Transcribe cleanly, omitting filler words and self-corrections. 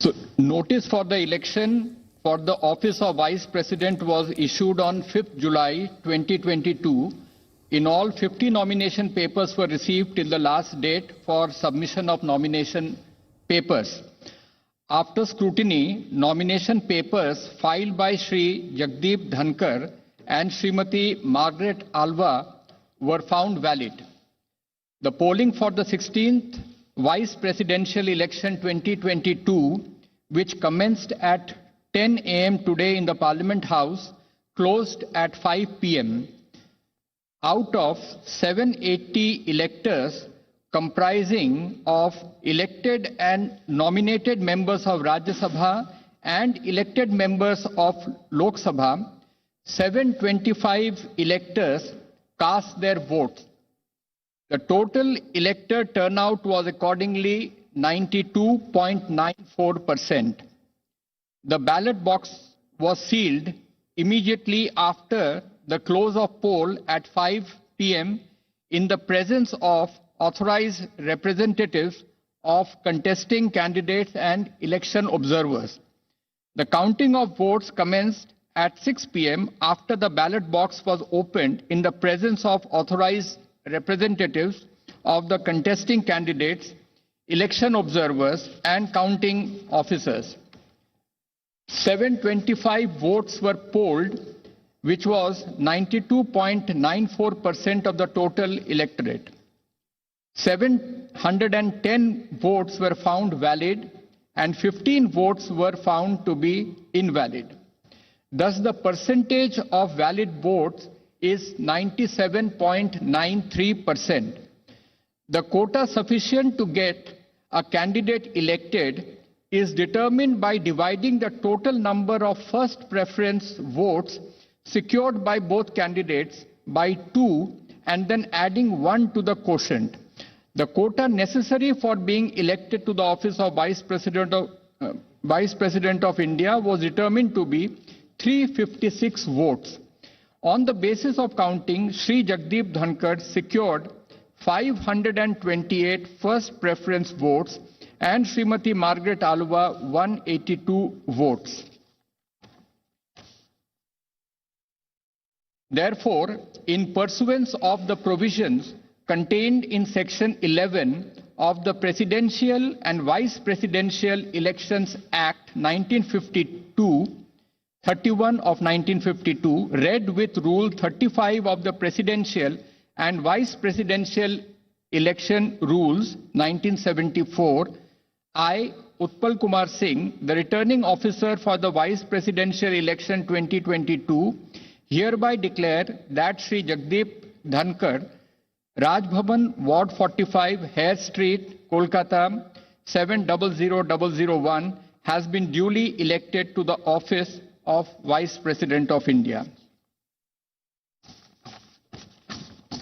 So, notice for the election for the office of Vice President was issued on 5th July 2022. In all, 50 nomination papers were received till the last date for submission of nomination papers. After scrutiny, nomination papers filed by Shri Jagdeep Dhankhar and Srimati Margaret Alva were found valid. The polling for the 16th Vice Presidential Election 2022, which commenced at 10 a.m. today in the Parliament House, closed at 5 p.m. Out of 780 electors comprising of elected and nominated members of Rajya Sabha and elected members of Lok Sabha, 725 electors cast their votes. The total elector turnout was accordingly 92.94%. The ballot box was sealed immediately after the close of poll at 5 p.m. in the presence of authorized representatives of contesting candidates and election observers. The counting of votes commenced at 6 p.m. after the ballot box was opened in the presence of authorized representatives of the contesting candidates, election observers, and counting officers. 725 votes were polled, which was 92.94% of the total electorate. 710 votes were found valid and 15 votes were found to be invalid. Thus, the percentage of valid votes is 97.93%. The quota sufficient to get a candidate elected is determined by dividing the total number of first preference votes secured by both candidates by 2 and then adding 1 to the quotient. The quota necessary for being elected to the office of Vice President of India was determined to be 356 votes. On the basis of counting, Shri Jagdeep Dhankhar secured 528 first preference votes and Srimati Margaret Alva 182 votes. Therefore, in pursuance of the provisions contained in Section 11 of the Presidential and Vice Presidential Elections Act 1952, 31 of 1952, read with Rule 35 of the Presidential and Vice Presidential Election Rules 1974, I, Utpal Kumar Singh, the returning officer for the Vice Presidential Election 2022, hereby declare that Shri Jagdeep Dhankhar, Raj Bhavan, Ward 45, Hare Street, Kolkata 700001, has been duly elected to the office of Vice President of India.